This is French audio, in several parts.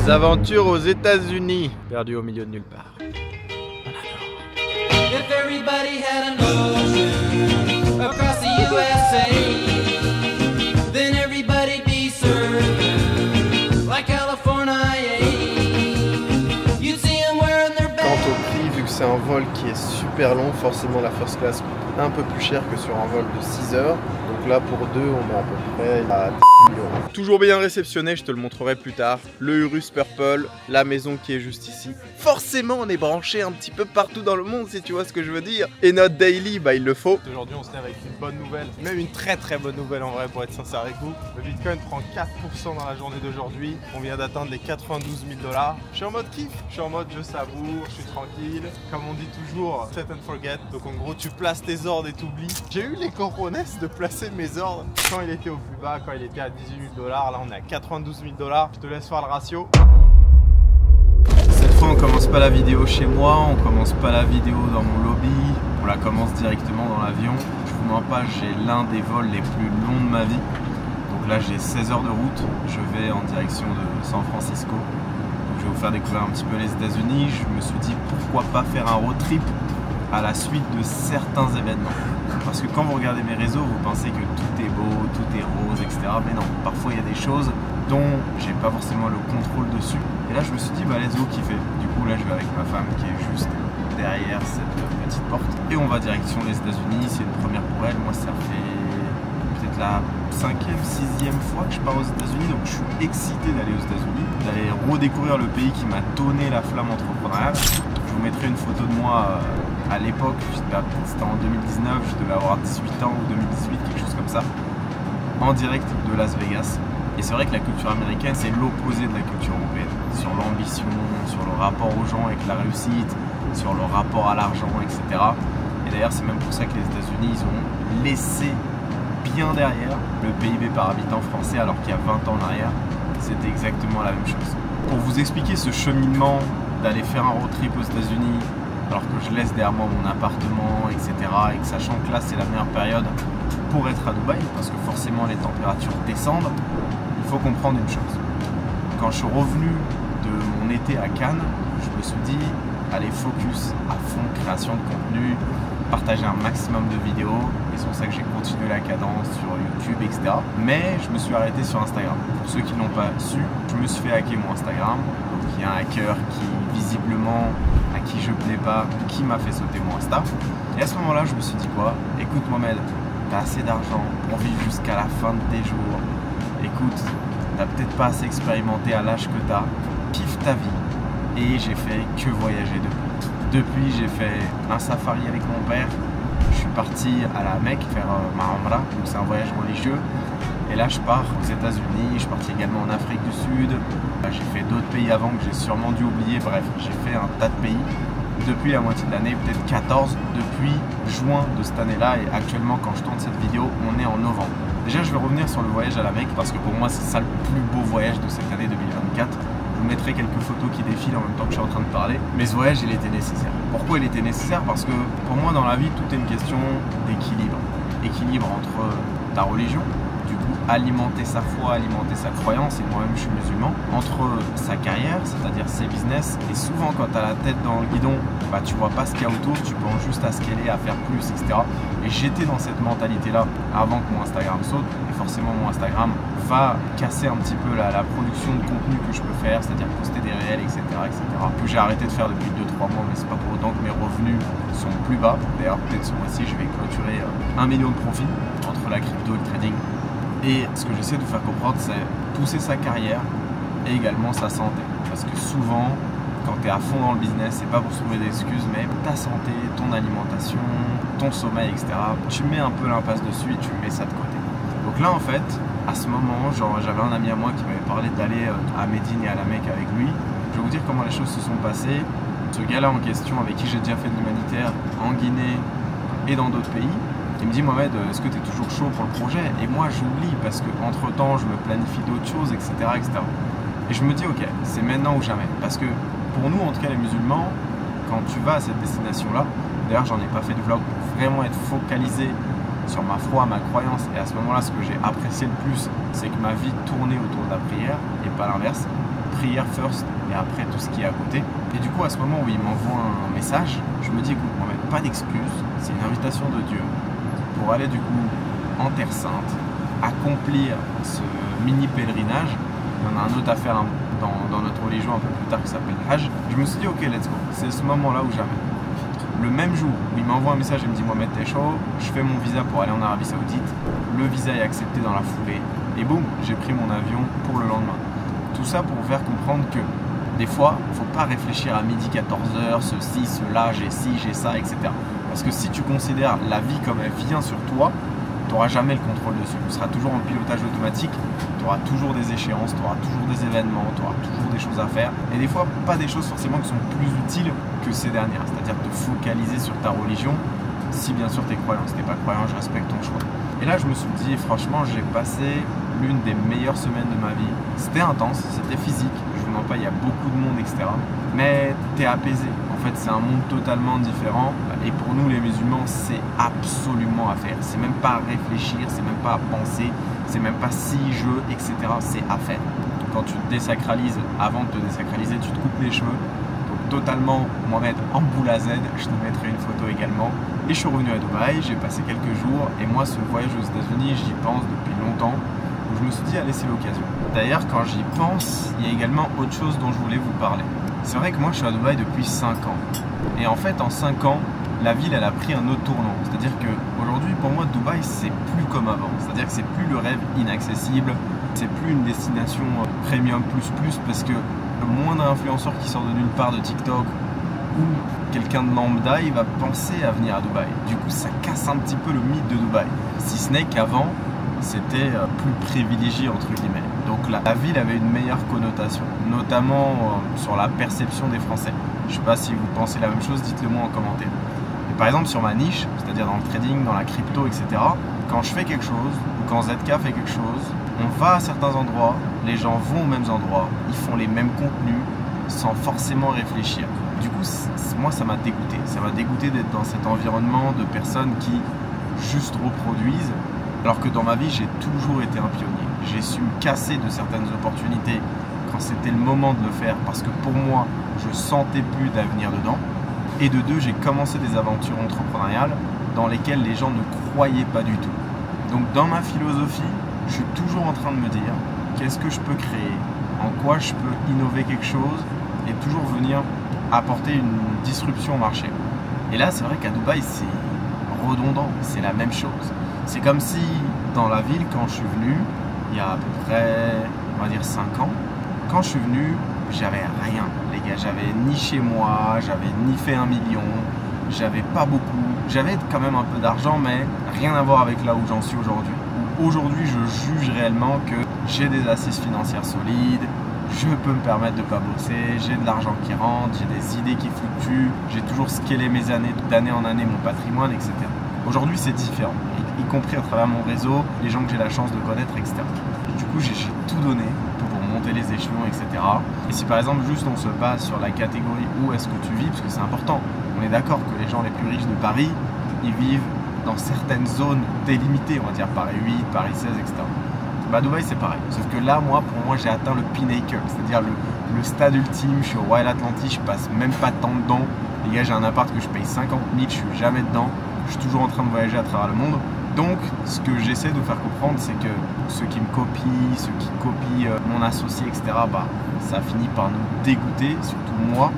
Mes aventures aux États-Unis, perdu au milieu de nulle part. If everybody had an ocean across the USA, then everybody'd be served like California. You'd see them wearing their Quant au prix, vu que c'est un vol qui est super long, forcément la first class coûte un peu plus cher que sur un vol de 6 heures. Donc là pour deux, on est à peu près à 10 000 euros. Toujours bien réceptionné, je te le montrerai plus tard. Le Urus Purple, la maison qui est juste ici. Forcément, on est branché un petit peu partout dans le monde, si tu vois ce que je veux dire. Et notre daily, bah il le faut. Aujourd'hui, on se lève avec une bonne nouvelle, même une très bonne nouvelle en vrai, pour être sincère avec vous. Le Bitcoin prend 4% dans la journée d'aujourd'hui. On vient d'atteindre les 92 000 $. Je suis en mode kiff, je suis en mode je savoure, je suis tranquille. Comme on dit toujours, set and forget. Donc en gros, tu places tes ordres et t'oublies. J'ai eu les cojones de placer mes ordres quand il était au plus bas, quand il était à 18 000 $. Là, on est à 92 000 $. Je te laisse faire le ratio. Cette fois, on commence pas la vidéo chez moi, on commence pas la vidéo dans mon lobby, on la commence directement dans l'avion. Je vous mens pas, j'ai l'un des vols les plus longs de ma vie. Donc là, j'ai 16 heures de route. Je vais en direction de San Francisco. Donc, je vais vous faire découvrir un petit peu les États-Unis. Je me suis dit pourquoi pas faire un road trip à la suite de certains événements. Parce que quand vous regardez mes réseaux, vous pensez que tout est beau, tout est rose, etc. Mais non, parfois il y a des choses dont j'ai pas forcément le contrôle dessus. Et là je me suis dit, bah let's go kiffer. Du coup là je vais avec ma femme qui est juste derrière cette petite porte. Et on va direction les États-Unis, c'est une première pour elle. Moi ça fait peut-être la 5e, 6e fois que je pars aux États-Unis. Donc je suis excité d'aller aux États-Unis, d'aller redécouvrir le pays qui m'a donné la flamme entrepreneuriale. Je vous mettrai une photo de moi à l'époque, c'était en 2019, je devais avoir 18 ans ou 2018, quelque chose comme ça, en direct de Las Vegas. Et c'est vrai que la culture américaine, c'est l'opposé de la culture européenne. Sur l'ambition, sur le rapport aux gens avec la réussite, sur le rapport à l'argent, etc. Et d'ailleurs, c'est même pour ça que les États-Unis, ils ont laissé bien derrière le PIB par habitant français, alors qu'il y a 20 ans en arrière, c'était exactement la même chose. Pour vous expliquer ce cheminement d'aller faire un road trip aux États-Unis, alors que je laisse derrière moi mon appartement, etc. Et que sachant que là c'est la meilleure période pour être à Dubaï, parce que forcément les températures descendent, il faut comprendre une chose. Quand je suis revenu de mon été à Cannes, je me suis dit, allez focus à fond, création de contenu, partager un maximum de vidéos, et c'est pour ça que j'ai continué la cadence sur YouTube, etc. Mais je me suis arrêté sur Instagram. Pour ceux qui ne l'ont pas su, je me suis fait hacker mon Instagram. Donc il y a un hacker qui visiblement à qui je plais pas, qui m'a fait sauter mon Insta. Et à ce moment-là, je me suis dit quoi? Écoute Mohamed, t'as assez d'argent pour vivre jusqu'à la fin de tes jours. Écoute, t'as peut-être pas assez expérimenté à l'âge que t'as. Kiffe ta vie. Et j'ai fait que voyager depuis. Depuis, j'ai fait un safari avec mon père. Je suis parti à la Mecque faire ma Umrah, donc c'est un voyage religieux. Et là, je pars aux États-Unis, je suis parti également en Afrique du Sud. J'ai fait d'autres pays avant que j'ai sûrement dû oublier. Bref, j'ai fait un tas de pays depuis la moitié de l'année, peut-être 14 depuis juin de cette année-là. Et actuellement, quand je tourne cette vidéo, on est en novembre. Déjà, je vais revenir sur le voyage à la Mecque parce que pour moi, c'est ça le plus beau voyage de cette année 2024. Je vous mettrai quelques photos qui défilent en même temps que je suis en train de parler. Mais ce voyage, il était nécessaire. Pourquoi il était nécessaire? Parce que pour moi, dans la vie, tout est une question d'équilibre. Équilibre entre ta religion, du coup alimenter sa foi, alimenter sa croyance, et moi-même je suis musulman, entre sa carrière, c'est-à-dire ses business, et souvent quand tu as la tête dans le guidon, bah, tu vois pas ce qu'il y a autour, tu penses juste à scaler, à faire plus, etc. Et j'étais dans cette mentalité-là avant que mon Instagram saute, et forcément mon Instagram va casser un petit peu la production de contenu que je peux faire, c'est-à-dire poster des réels, etc. que j'ai arrêté de faire depuis 2-3 mois, mais c'est pas pour autant que mes revenus sont plus bas. D'ailleurs peut-être ce mois-ci je vais clôturer 1 million de profits entre la crypto et le trading. Et ce que j'essaie de vous faire comprendre, c'est pousser sa carrière et également sa santé. Parce que souvent, quand tu es à fond dans le business, c'est pas pour se trouver des excuses, mais ta santé, ton alimentation, ton sommeil, etc., tu mets un peu l'impasse dessus et tu mets ça de côté. Donc là, en fait, à ce moment, j'avais un ami à moi qui m'avait parlé d'aller à Médine et à la Mecque avec lui. Je vais vous dire comment les choses se sont passées. Ce gars-là en question, avec qui j'ai déjà fait de l'humanitaire en Guinée et dans d'autres pays, il me dit Mohamed, est-ce que tu es toujours chaud pour le projet? Et moi j'oublie parce que entre temps je me planifie d'autres choses, etc., etc. Et je me dis ok, c'est maintenant ou jamais. Parce que pour nous, en tout cas les musulmans, quand tu vas à cette destination-là, d'ailleurs j'en ai pas fait de vlog pour vraiment être focalisé sur ma foi, ma croyance. Et à ce moment-là, ce que j'ai apprécié le plus, c'est que ma vie tournait autour de la prière et pas l'inverse. prière first et après tout ce qui est à côté. Et du coup, à ce moment où il m'envoie un message, je me dis écoute, Mohamed, pas d'excuses, c'est une invitation de Dieu pour aller du coup en Terre Sainte, accomplir ce mini pèlerinage. Il y en a un autre à faire dans notre religion un peu plus tard qui s'appelle Hajj. Je me suis dit ok, let's go, c'est ce moment-là où jamais. Le même jour où il m'envoie un message et me dit Mohamed, t'es chaud, je fais mon visa pour aller en Arabie Saoudite. Le visa est accepté dans la foulée et boum, j'ai pris mon avion pour le lendemain. Tout ça pour vous faire comprendre que des fois, il ne faut pas réfléchir à midi 14h, ceci, cela, j'ai ci, j'ai ça, etc. Parce que si tu considères la vie comme elle vient sur toi, tu n'auras jamais le contrôle dessus. Tu seras toujours en pilotage automatique, tu auras toujours des échéances, tu auras toujours des événements, tu auras toujours des choses à faire. Et des fois, pas des choses forcément qui sont plus utiles que ces dernières. C'est-à-dire te focaliser sur ta religion, si bien sûr tu es croyant. Si tu n'es pas croyant, je respecte ton choix. Et là, je me suis dit, franchement, j'ai passé l'une des meilleures semaines de ma vie. C'était intense, c'était physique, je vous mens pas, il y a beaucoup de monde, etc. Mais tu es apaisé. En fait, c'est un monde totalement différent. Et pour nous, les musulmans, c'est absolument à faire. C'est même pas à réfléchir, c'est même pas à penser, c'est même pas si je, etc. C'est à faire. Quand tu te désacralises, avant de te désacraliser, tu te coupes les cheveux. Donc totalement, Mohamed en boule à Z. Je te mettrai une photo également. Et je suis revenu à Dubaï, j'ai passé quelques jours. Et moi, ce voyage aux États-Unis, j'y pense depuis longtemps. Donc je me suis dit, allez, c'est l'occasion. D'ailleurs, quand j'y pense, il y a également autre chose dont je voulais vous parler. C'est vrai que moi, je suis à Dubaï depuis 5 ans. Et en fait, en 5 ans, la ville, elle a pris un autre tournant. C'est-à-dire qu'aujourd'hui, pour moi, Dubaï, c'est plus comme avant. C'est-à-dire que c'est plus le rêve inaccessible. C'est plus une destination premium plus parce que le moindre influenceur qui sort de nulle part de TikTok ou quelqu'un de lambda, il va penser à venir à Dubaï. Du coup, ça casse un petit peu le mythe de Dubaï. Si ce n'est qu'avant, c'était plus privilégié entre guillemets. Donc la ville avait une meilleure connotation, notamment sur la perception des Français. Je ne sais pas si vous pensez la même chose, dites-le moi en commentaire. Et par exemple sur ma niche, c'est-à-dire dans le trading, dans la crypto, etc. Quand je fais quelque chose, ou quand ZK fait quelque chose, on va à certains endroits, les gens vont aux mêmes endroits, ils font les mêmes contenus sans forcément réfléchir. Du coup, moi ça m'a dégoûté. Ça m'a dégoûté d'être dans cet environnement de personnes qui juste reproduisent. Alors que dans ma vie, j'ai toujours été un pionnier. J'ai su me casser de certaines opportunités quand c'était le moment de le faire parce que pour moi, je sentais plus d'avenir dedans. Et de deux, j'ai commencé des aventures entrepreneuriales dans lesquelles les gens ne croyaient pas du tout. Donc dans ma philosophie, je suis toujours en train de me dire qu'est-ce que je peux créer, en quoi je peux innover quelque chose et toujours venir apporter une disruption au marché. Et là, c'est vrai qu'à Dubaï, c'est redondant, c'est la même chose. C'est comme si dans la ville, quand je suis venu, il y a à peu près, on va dire 5 ans, quand je suis venu, j'avais rien, les gars. J'avais ni chez moi, j'avais ni fait 1 million, j'avais pas beaucoup. J'avais quand même un peu d'argent, mais rien à voir avec là où j'en suis aujourd'hui. Aujourd'hui, je juge réellement que j'ai des assises financières solides, je peux me permettre de ne pas bosser, j'ai de l'argent qui rentre, j'ai des idées qui fluctuent, j'ai toujours scalé mes années, d'année en année, mon patrimoine, etc. Aujourd'hui, c'est différent, y compris à travers mon réseau, les gens que j'ai la chance de connaître, etc. Du coup, j'ai tout donné pour monter les échelons, etc. Et si par exemple, juste on se base sur la catégorie où est-ce que tu vis, parce que c'est important, on est d'accord que les gens les plus riches de Paris, ils vivent dans certaines zones délimitées, on va dire Paris 8, Paris 16, etc. Bah Dubaï c'est pareil, sauf que là pour moi j'ai atteint le pinnacle, c'est-à-dire le stade ultime, je suis au Royal Atlantis, je passe même pas de temps dedans, les gars j'ai un appart que je paye 50 000, je suis jamais dedans, je suis toujours en train de voyager à travers le monde, donc ce que j'essaie de faire comprendre c'est que ceux qui me copient, ceux qui copient mon associé, etc., bah ça finit par nous dégoûter, surtout moi,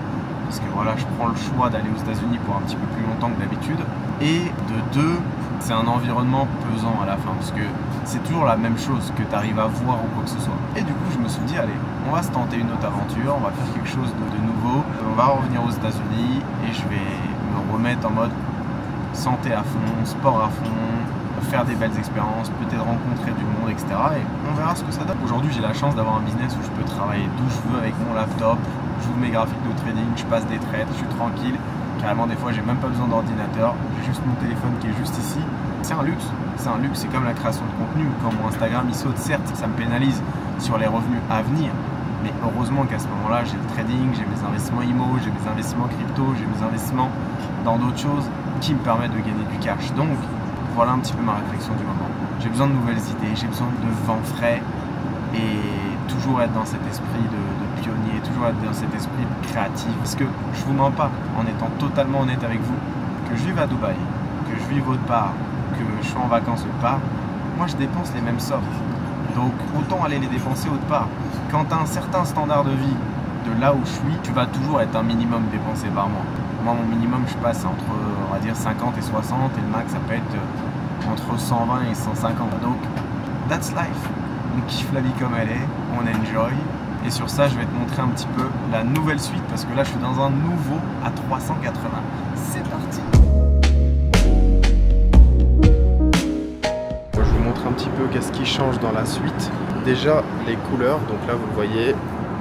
parce que voilà je prends le choix d'aller aux États-Unis pour un petit peu plus longtemps que d'habitude, et de deux, c'est un environnement pesant à la fin, parce que c'est toujours la même chose que tu arrives à voir ou quoi que ce soit. Et du coup, je me suis dit, allez, on va se tenter une autre aventure, on va faire quelque chose de nouveau, on va revenir aux États-Unis et je vais me remettre en mode santé à fond, sport à fond, faire des belles expériences, peut-être rencontrer du monde, etc. Et on verra ce que ça donne. Aujourd'hui, j'ai la chance d'avoir un business où je peux travailler d'où je veux avec mon laptop, j'ouvre mes graphiques de trading, je passe des trades, je suis tranquille. Carrément, des fois, j'ai même pas besoin d'ordinateur, j'ai juste mon téléphone qui est juste ici. C'est un luxe, c'est comme la création de contenu. Quand mon Instagram il saute, certes, ça me pénalise sur les revenus à venir, mais heureusement qu'à ce moment-là, j'ai le trading, j'ai mes investissements IMO, j'ai mes investissements crypto, j'ai mes investissements dans d'autres choses qui me permettent de gagner du cash. Donc, voilà un petit peu ma réflexion du moment. J'ai besoin de nouvelles idées, j'ai besoin de vent frais et toujours être dans cet esprit de pionnier, toujours être dans cet esprit créatif. Parce que je vous mens pas, en étant totalement honnête avec vous, que je vive à Dubaï, que je vive autre part, que je sois en vacances autre part, moi je dépense les mêmes sommes. Donc autant aller les dépenser autre part. Quand tu as un certain standard de vie de là où je suis, tu vas toujours être un minimum dépensé par mois. Moi mon minimum je passe entre on va dire 50 et 60 et le max ça peut être entre 120 et 150. Donc that's life. On kiffe la vie comme elle est, on enjoy. Et sur ça je vais te montrer un petit peu la nouvelle suite parce que là je suis dans un nouveau A380. C'est parti. Je vous montre un petit peu qu'est-ce qui change dans la suite. Déjà les couleurs, donc là vous le voyez,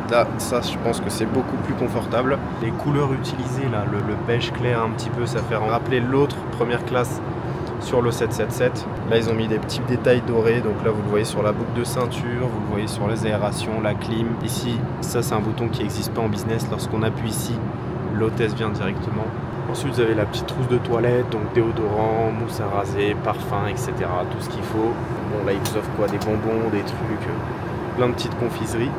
là ça je pense que c'est beaucoup plus confortable. Les couleurs utilisées là, le beige clair un petit peu, ça fait rappeler l'autre première classe sur le 777. Là ils ont mis des petits détails dorés, donc là vous le voyez sur la boucle de ceinture, vous le voyez sur les aérations, la clim. Ici, ça c'est un bouton qui n'existe pas en business, lorsqu'on appuie ici, l'hôtesse vient directement. Ensuite vous avez la petite trousse de toilette, donc déodorant, mousse à raser, parfum, etc. Tout ce qu'il faut. Bon là ils vous offrent quoi, des bonbons, des trucs, plein de petites confiseries.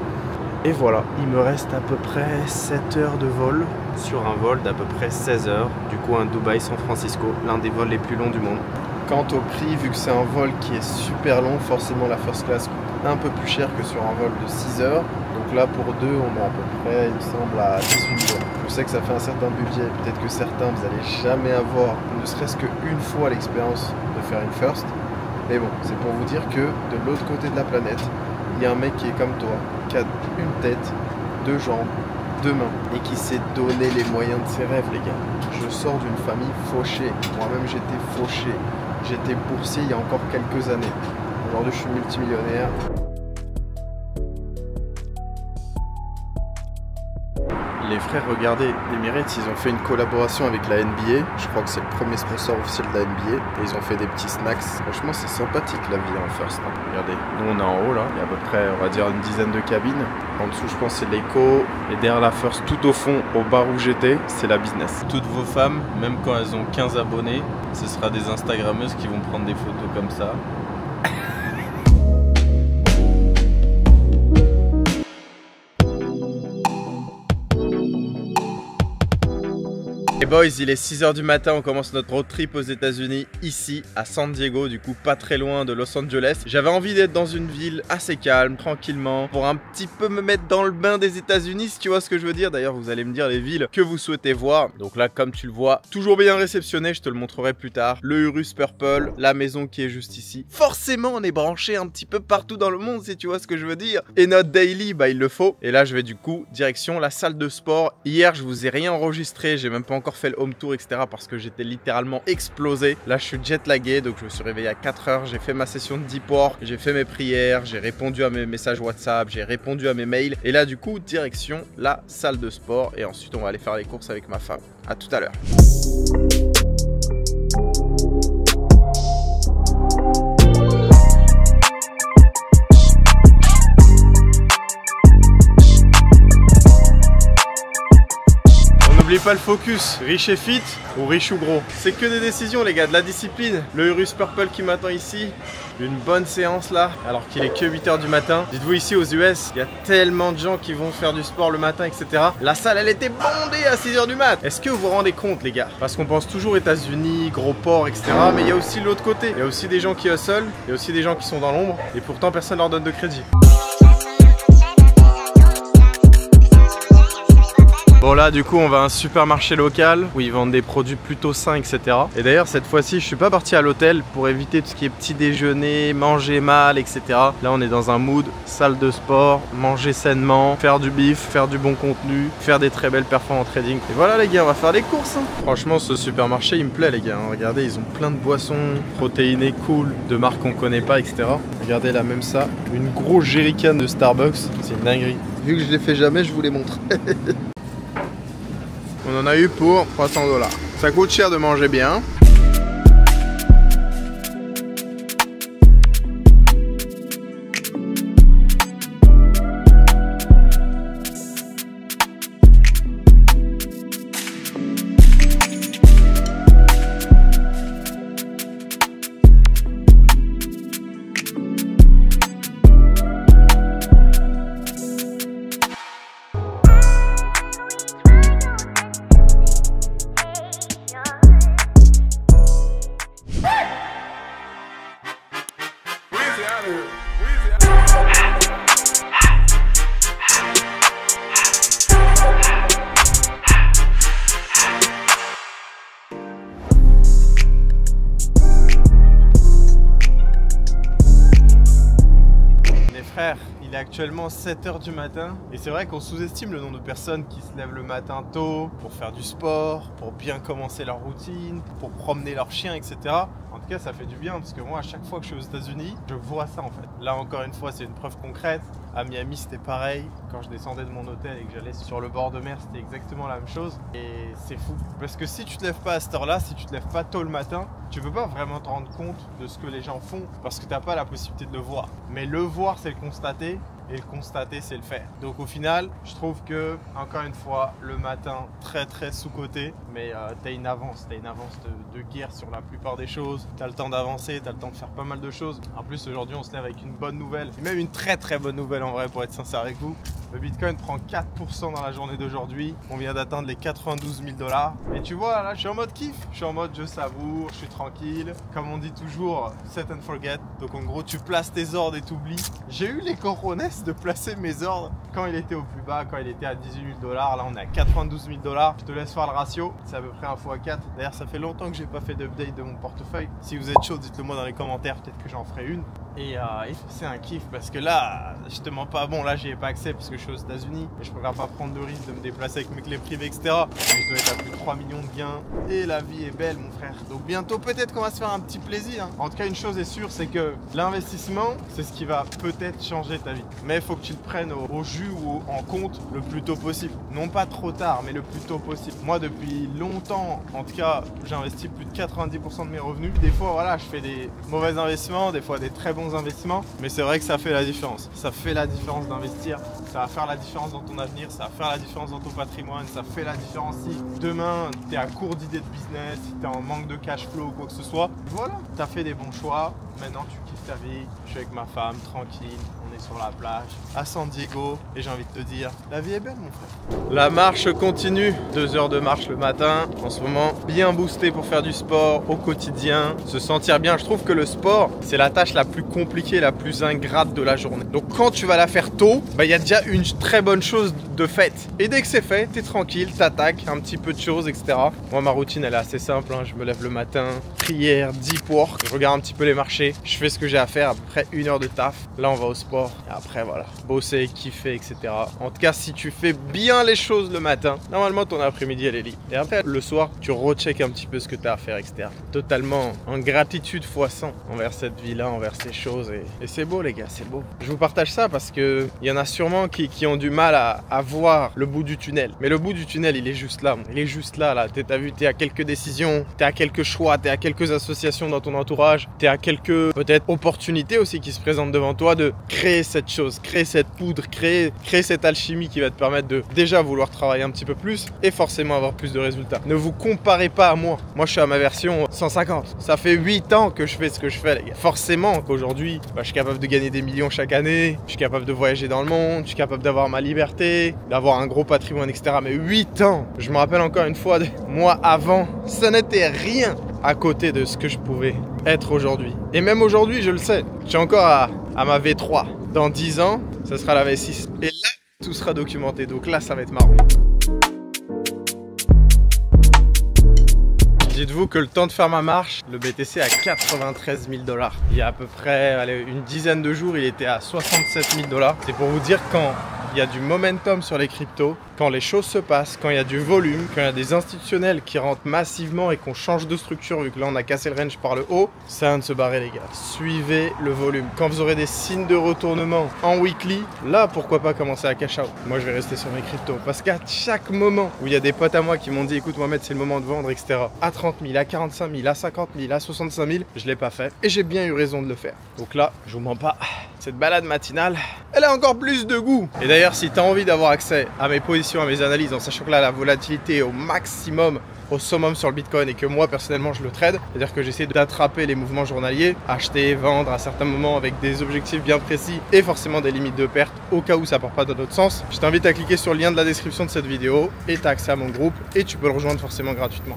Et voilà, il me reste à peu près 7 heures de vol sur un vol d'à peu près 16 heures. Du coup un Dubaï-San Francisco, l'un des vols les plus longs du monde. Quant au prix, vu que c'est un vol qui est super long, forcément la first class coûte un peu plus cher que sur un vol de 6 heures. Donc là pour deux on est à peu près, il me semble, à 18 000 €. Je sais que ça fait un certain budget, peut-être que certains vous n'allez jamais avoir ne serait-ce qu'une fois l'expérience de faire une first. Mais bon, c'est pour vous dire que de l'autre côté de la planète, il y a un mec qui est comme toi, qui a une tête, deux jambes, deux mains, et qui s'est donné les moyens de ses rêves, les gars. Je sors d'une famille fauchée, moi-même j'étais fauché, j'étais boursier il y a encore quelques années. Aujourd'hui je suis multimillionnaire. Les frères, regardez, Emirates, ils ont fait une collaboration avec la NBA. Je crois que c'est le premier sponsor officiel de la NBA. Et ils ont fait des petits snacks. Franchement, c'est sympathique la vie en first. Regardez, nous on est en haut là. Il y a à peu près, on va dire, une dizaine de cabines. En dessous, je pense, c'est l'éco. Et derrière la first, tout au fond, au bar où j'étais, c'est la business. Toutes vos femmes, même quand elles ont 15 abonnés, ce sera des Instagrammeuses qui vont prendre des photos comme ça. Et boys, il est 6 h du matin, on commence notre road trip aux États-Unis, ici à San Diego, du coup pas très loin de Los Angeles. J'avais envie d'être dans une ville assez calme, tranquillement, pour un petit peu me mettre dans le bain des États-Unis, si tu vois ce que je veux dire. D'ailleurs, vous allez me dire les villes que vous souhaitez voir. Donc là, comme tu le vois, toujours bien réceptionné, je te le montrerai plus tard. Le Urus Purple, la maison qui est juste ici. Forcément, on est branché un petit peu partout dans le monde, si tu vois ce que je veux dire. Et notre daily, bah il le faut. Et là, je vais du coup direction la salle de sport. Hier, je vous ai rien enregistré, j'ai même pas encore fait le home tour, etc. parce que j'étais littéralement explosé. Là, je suis jet lagué, donc je me suis réveillé à 4 h. J'ai fait ma session de deep work, j'ai fait mes prières, j'ai répondu à mes messages WhatsApp, j'ai répondu à mes mails. Et là, du coup, direction la salle de sport. Et ensuite, on va aller faire les courses avec ma femme. À tout à l'heure. N'oublie pas le focus, riche et fit ou riche ou gros. C'est que des décisions les gars, de la discipline. Le Urus Purple qui m'attend ici, une bonne séance là, alors qu'il est que 8 h du matin. Dites-vous ici aux US, il y a tellement de gens qui vont faire du sport le matin, etc. La salle elle était bondée à 6 h du mat. Est-ce que vous vous rendez compte les gars? Parce qu'on pense toujours États-Unis, gros port, etc. Mais il y a aussi l'autre côté. Il y a aussi des gens qui hustle, il y a aussi des gens qui sont dans l'ombre et pourtant personne leur donne de crédit. Bon là du coup on va à un supermarché local où ils vendent des produits plutôt sains, etc. Et d'ailleurs cette fois-ci je suis pas parti à l'hôtel pour éviter tout ce qui est petit déjeuner, manger mal, etc. Là on est dans un mood, salle de sport, manger sainement, faire du bif, faire du bon contenu, faire des très belles performances en trading. Et voilà les gars, on va faire des courses hein. Franchement ce supermarché il me plaît les gars hein. Regardez, ils ont plein de boissons protéinées cool, de marques qu'on connaît pas, etc. Regardez là même ça, une grosse jerrycan de Starbucks, c'est une dinguerie. Vu que je les fais jamais, je vous les montre. On en a eu pour 300 $. Ça coûte cher de manger bien. est actuellement 7 h du matin et c'est vrai qu'on sous-estime le nombre de personnes qui se lèvent le matin tôt pour faire du sport, pour bien commencer leur routine, pour promener leur chien, etc. En tout cas, ça fait du bien parce que moi, à chaque fois que je suis aux États-Unis, je vois ça en fait. Là, encore une fois, c'est une preuve concrète. À Miami, c'était pareil. Quand je descendais de mon hôtel et que j'allais sur le bord de mer, c'était exactement la même chose. Et c'est fou. Parce que si tu te lèves pas à cette heure-là, si tu te lèves pas tôt le matin, tu peux pas vraiment te rendre compte de ce que les gens font parce que tu n'as pas la possibilité de le voir. Mais le voir, c'est le constater. Et le constater, c'est le faire. Donc au final, je trouve que, encore une fois, le matin, très très sous-coté, mais t'as une avance de guerre sur la plupart des choses. T'as le temps d'avancer, t'as le temps de faire pas mal de choses. En plus, aujourd'hui, on se lève avec une bonne nouvelle, et même une très très bonne nouvelle en vrai, pour être sincère avec vous. Le Bitcoin prend 4% dans la journée d'aujourd'hui. On vient d'atteindre les 92 000 $. Et tu vois, là, je suis en mode kiff. Je suis en mode je savoure, je suis tranquille. Comme on dit toujours, set and forget. Donc en gros, tu places tes ordres et t'oublies. J'ai eu les cojones de placer mes ordres quand il était au plus bas, quand il était à 18 000 $. Là, on est à 92 000 $. Je te laisse faire le ratio. C'est à peu près 1 x 4. D'ailleurs, ça fait longtemps que j'ai pas fait d'update de mon portefeuille. Si vous êtes chaud, dites-le moi dans les commentaires. Peut-être que j'en ferai une. Et c'est un kiff parce que là, je te mens pas. Bon, là, j'y ai pas accès parce que je suis aux États-Unis et je préfère pas prendre de risque de me déplacer avec mes clés privées, etc. Mais je dois être à plus de 3 millions de gains et la vie est belle, mon frère. Donc bientôt, peut-être qu'on va se faire un petit plaisir. En tout cas, une chose est sûre, c'est que l'investissement, c'est ce qui va peut-être changer ta vie. Mais il faut que tu le prennes au jus ou en compte le plus tôt possible. Non pas trop tard, mais le plus tôt possible. Moi, depuis longtemps, en tout cas, j'ai investi plus de 90% de mes revenus. Des fois, voilà, je fais des mauvais investissements, des fois des très bons investissements, mais c'est vrai que ça fait la différence. Ça fait la différence d'investir, ça va faire la différence dans ton avenir, ça va faire la différence dans ton patrimoine, ça fait la différence si demain tu es à court d'idées de business, si tu es en manque de cash flow ou quoi que ce soit. Voilà, tu as fait des bons choix, maintenant tu kiffes ta vie, je suis avec ma femme, tranquille, on est sur la plage, à San Diego, et j'ai envie de te dire, la vie est belle mon frère. La marche continue, 2 heures de marche le matin, en ce moment, bien boosté pour faire du sport au quotidien, se sentir bien. Je trouve que le sport, c'est la tâche la plus compliquée, la plus ingrate de la journée. Donc quand tu vas la faire tôt, bah, y a déjà une très bonne chose de faite. Et dès que c'est fait, t'es tranquille, t'attaques un petit peu de choses, etc. Moi, ma routine, elle est assez simple, hein. Je me lève le matin, prière, deep work, je regarde un petit peu les marchés, je fais ce que j'ai à faire, à peu près 1 heure de taf. Là, on va au sport, et après, voilà, bosser, kiffer, etc. En tout cas, si tu fais bien les choses le matin, normalement, ton après-midi, elle est libre. Et après, le soir, tu recheck un petit peu ce que t'as à faire, etc. Totalement en gratitude x100 envers cette vie-là, envers ces choses. Et c'est beau, les gars, c'est beau. Je vous partage ça parce que il y en a sûrement qui ont du mal à voir le bout du tunnel. Mais le bout du tunnel, il est juste là. Il est juste là. T'as vu, t'es à quelques décisions, t'es à quelques choix, t'es à quelques associations dans ton entourage, t'es à quelques, peut-être, opportunités aussi qui se présentent devant toi de créer cette chose, créer cette poudre, créer cette alchimie qui va te permettre de déjà vouloir travailler un petit peu plus et forcément avoir plus de résultats. Ne vous comparez pas à moi. Moi, je suis à ma version 150. Ça fait 8 ans que je fais ce que je fais, les gars. Forcément qu'aujourd'hui, je suis capable de gagner des millions chaque année, je suis capable de voyager dans le monde, je suis capable d'avoir ma liberté, d'avoir un gros patrimoine, etc. Mais 8 ans, je me rappelle encore une fois, moi avant, ça n'était rien à côté de ce que je pouvais être aujourd'hui. Et même aujourd'hui, je le sais, je suis encore à ma V3. Dans 10 ans, ça sera la V6. Et là, tout sera documenté. Donc là, ça va être marrant. Dites-vous que le temps de faire ma marche, le BTC a 93 000 $. Il y a à peu près une dizaine de jours, il était à 67 000 $. C'est pour vous dire quand il y a du momentum sur les cryptos, quand les choses se passent, quand il y a du volume, quand il y a des institutionnels qui rentrent massivement et qu'on change de structure, vu que là on a cassé le range par le haut, c'est à de se barrer les gars. Suivez le volume. Quand vous aurez des signes de retournement en weekly, là pourquoi pas commencer à cash out. Moi je vais rester sur mes cryptos parce qu'à chaque moment où il y a des potes à moi qui m'ont dit écoute Mohamed c'est le moment de vendre, etc. À 30 000, à 45 000, à 50 000, à 65 000, je l'ai pas fait et j'ai bien eu raison de le faire. Donc là, je vous mens pas, cette balade matinale, elle a encore plus de goût. Et d'ailleurs si tu as envie d'avoir accès à mes positions, à mes analyses, en sachant que là la volatilité est au maximum, au summum sur le Bitcoin et que moi personnellement je le trade, c'est-à-dire que j'essaie d'attraper les mouvements journaliers, acheter, vendre à certains moments avec des objectifs bien précis et forcément des limites de perte au cas où ça part pas dans l'autre sens. Je t'invite à cliquer sur le lien de la description de cette vidéo et tu as accès à mon groupe et tu peux le rejoindre forcément gratuitement.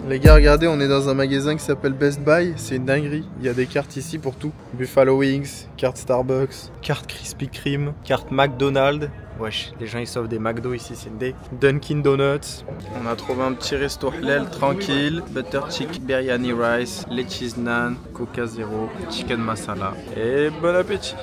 Les gars, regardez, on est dans un magasin qui s'appelle Best Buy, c'est une dinguerie. Il y a des cartes ici pour tout. Buffalo Wings, carte Starbucks, carte Krispy Kreme, carte McDonald's. Wesh, les gens ils sauvent des McDo ici, c'est une des Dunkin Donuts. On a trouvé un petit resto halal tranquille. Butter chicken, biryani rice, les cheese naan, coca zéro, chicken masala. Et bon appétit.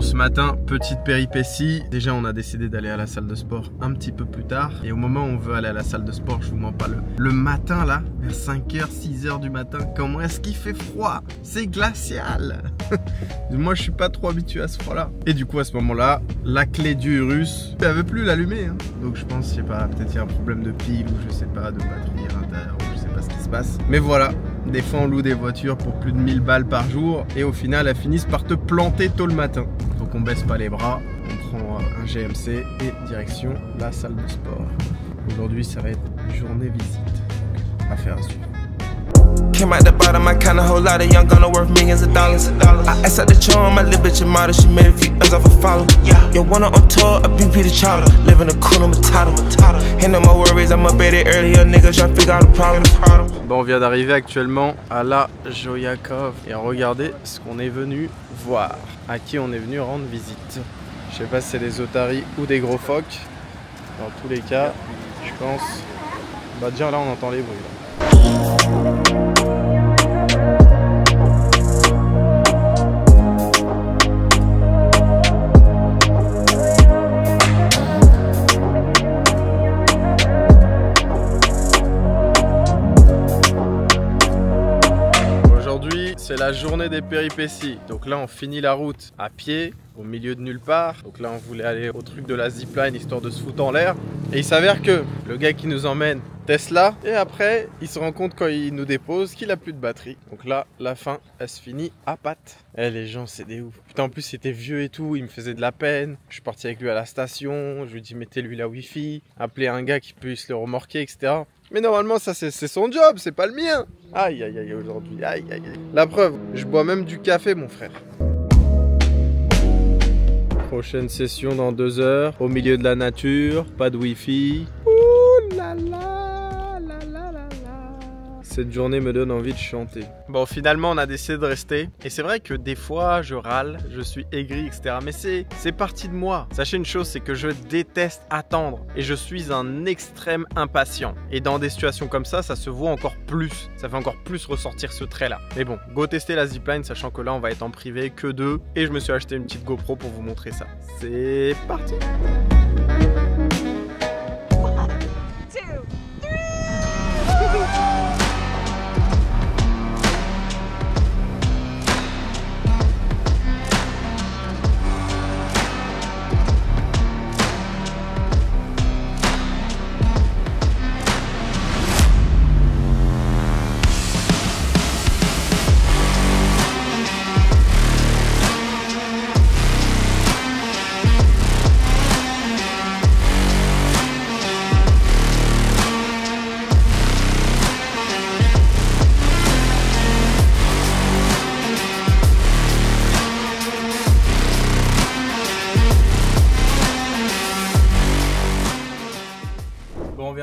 Ce matin, petite péripétie. Déjà, on a décidé d'aller à la salle de sport un petit peu plus tard. Et au moment où on veut aller à la salle de sport, je vous mens pas, le matin là, vers 5h, 6h du matin, comment est-ce qu'il fait froid? C'est glacial. Moi, je suis pas trop habitué à ce froid-là. Et du coup, à ce moment-là, la clé du Urus, elle veut plus l'allumer. Hein. Donc, je pense, je sais pas, peut-être il y a un problème de pile ou je sais pas, de batterie à l'intérieur, ou je sais pas ce qui se passe. Mais voilà. Des fois on loue des voitures pour plus de 1000 balles par jour et au final elles finissent par te planter tôt le matin. Donc on baisse pas les bras, on prend un GMC et direction la salle de sport. Aujourd'hui ça va être une journée visite. Affaire à suivre. Came out the bottom, I count a whole lot of young gunner worth millions of dollars. I asked out the charm, my little bitch a model, she made a few M's off a follow. Yo, one on tour, a BP the chowder, living a cool matata. Ain't no more worries, I'm up at it earlier, niggas trying to figure out the problem. Bon, on vient d'arriver actuellement à la Joyakov et regardez ce qu'on est venu voir, à qui on est venu rendre visite. Je sais pas si c'est des otaries ou des gros phoques. Dans tous les cas, je pense. Bah déjà là on entend les bruits. Là. C'est la journée des péripéties. Donc là on finit la route à pied au milieu de nulle part. Donc là on voulait aller au truc de la zipline histoire de se foutre en l'air. Et il s'avère que le gars qui nous emmène Tesla. Et après il se rend compte quand il nous dépose qu'il a plus de batterie. Donc là la fin elle se finit à pattes. Eh les gens c'est des ouf. Putain en plus c'était vieux et tout. Il me faisait de la peine. Je suis parti avec lui à la station. Je lui ai dit mettez-lui la wifi. Appelez un gars qui puisse le remorquer etc. Mais normalement ça c'est son job, c'est pas le mien. Aïe aïe aïe aujourd'hui, aïe aïe aïe. La preuve, je bois même du café mon frère. Prochaine session dans 2 heures, au milieu de la nature, pas de wifi. Ouh là là, là là là là. Cette journée me donne envie de chanter. Bon finalement on a décidé de rester. Et c'est vrai que des fois je râle, je suis aigri etc. Mais c'est parti de moi. Sachez une chose, c'est que je déteste attendre. Et je suis un extrême impatient. Et dans des situations comme ça, ça se voit encore plus. Ça fait encore plus ressortir ce trait là. Mais bon, go tester la zipline, sachant que là on va être en privé que 2. Et je me suis acheté une petite GoPro pour vous montrer ça. C'est parti.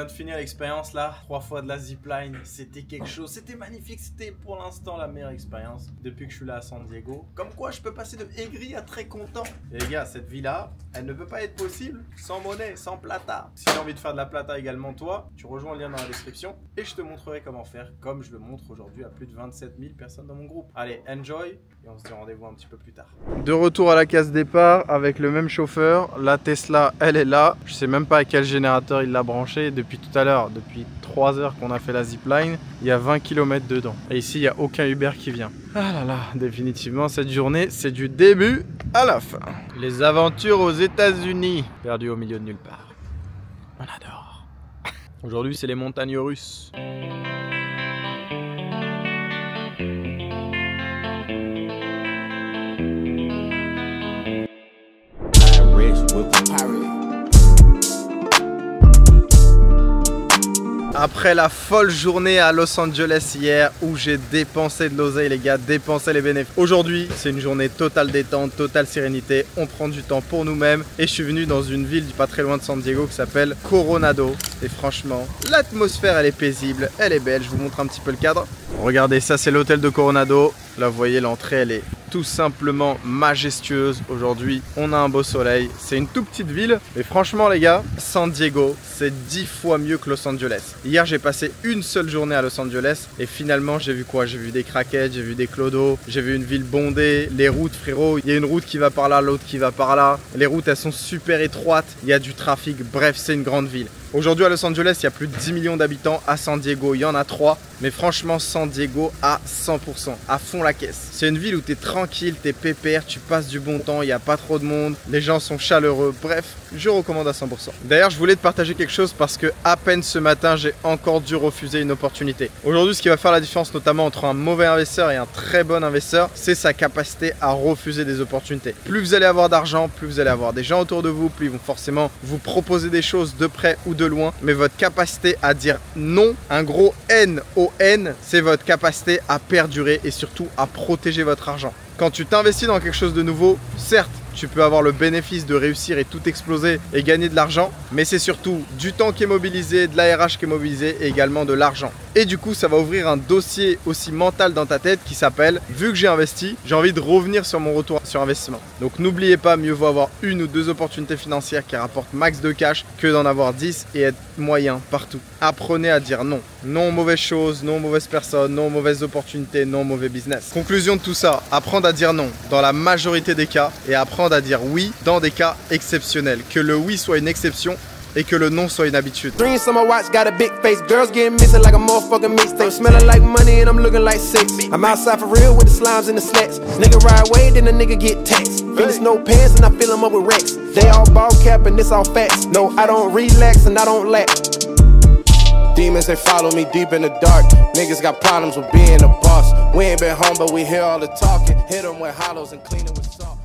De finir l'expérience là, 3 fois de la zipline, c'était quelque chose, c'était magnifique, c'était pour l'instant la meilleure expérience depuis que je suis là à San Diego. Comme quoi je peux passer de aigri à très content. Et les gars, cette vie là, elle ne peut pas être possible sans monnaie, sans plata. Si tu as envie de faire de la plata également toi, tu rejoins le lien dans la description et je te montrerai comment faire, comme je le montre aujourd'hui à plus de 27 000 personnes dans mon groupe. Allez, enjoy et on se dit rendez-vous un petit peu plus tard. De retour à la case départ avec le même chauffeur, la Tesla elle est là, je sais même pas à quel générateur il l'a branché depuis tout à l'heure, depuis 3 heures qu'on a fait la zipline, il y a 20 km dedans. Et ici, il n'y a aucun Uber qui vient. Ah là là, définitivement, cette journée, c'est du début à la fin. Les aventures aux États-Unis, perdu au milieu de nulle part. On adore. Aujourd'hui, c'est les montagnes russes. Après la folle journée à Los Angeles hier où j'ai dépensé de l'oseille les gars, dépensé les bénéfices. Aujourd'hui c'est une journée totale détente, totale sérénité, on prend du temps pour nous-mêmes et je suis venu dans une ville pas très loin de San Diego qui s'appelle Coronado. Et franchement, l'atmosphère elle est paisible, elle est belle, je vous montre un petit peu le cadre. Regardez, ça c'est l'hôtel de Coronado. Là vous voyez l'entrée elle est tout simplement majestueuse. Aujourd'hui on a un beau soleil, c'est une toute petite ville. Mais franchement les gars, San Diego c'est 10 fois mieux que Los Angeles. Hier j'ai passé une seule journée à Los Angeles et finalement j'ai vu quoi? J'ai vu des craquettes, j'ai vu des clodos, j'ai vu une ville bondée, les routes frérot, il y a une route qui va par là, l'autre qui va par là. Les routes elles sont super étroites, il y a du trafic, bref c'est une grande ville. Aujourd'hui à Los Angeles, il y a plus de 10 millions d'habitants. À San Diego, il y en a 3. Mais franchement, San Diego à 100%, à fond la caisse. C'est une ville où tu es tranquille, tu es pépère, tu passes du bon temps, il n'y a pas trop de monde, les gens sont chaleureux. Bref, je recommande à 100%. D'ailleurs, je voulais te partager quelque chose parce que à peine ce matin, j'ai encore dû refuser une opportunité. Aujourd'hui, ce qui va faire la différence notamment entre un mauvais investisseur et un très bon investisseur, c'est sa capacité à refuser des opportunités. Plus vous allez avoir d'argent, plus vous allez avoir des gens autour de vous, plus ils vont forcément vous proposer des choses de près ou de loin, mais votre capacité à dire non, un gros N-O-N, c'est votre capacité à perdurer et surtout à protéger votre argent. Quand tu t'investis dans quelque chose de nouveau, certes, tu peux avoir le bénéfice de réussir et tout exploser et gagner de l'argent, mais c'est surtout du temps qui est mobilisé, de l'ARH qui est mobilisé et également de l'argent. Et du coup, ça va ouvrir un dossier aussi mental dans ta tête qui s'appelle « Vu que j'ai investi, j'ai envie de revenir sur mon retour sur investissement ». Donc n'oubliez pas, mieux vaut avoir une ou deux opportunités financières qui rapportent max de cash que d'en avoir 10 et être moyen partout. Apprenez à dire non. Non aux mauvaises choses, non aux mauvaises personnes, non aux mauvaises opportunités, non aux mauvais business. Conclusion de tout ça, apprendre à dire non dans la majorité des cas et apprendre à dire oui dans des cas exceptionnels. Que le oui soit une exception et que le non soit une habitude. Green summer watch got a big face. Girls getting missing like a motherfucking mixtape. Smelling like money and I'm looking like sex. I'm outside for real with the slimes and the slacks. Nigga ride away, then the nigga get taxed. Finish no pants and I fill them up with racks. They all ball cap and this all facts. No, I don't relax and I don't lack. Demons, they follow me deep in the dark. Niggas got problems with being a boss. We ain't been home, but we hear all the talking. Hit them with hollows and clean it with salt.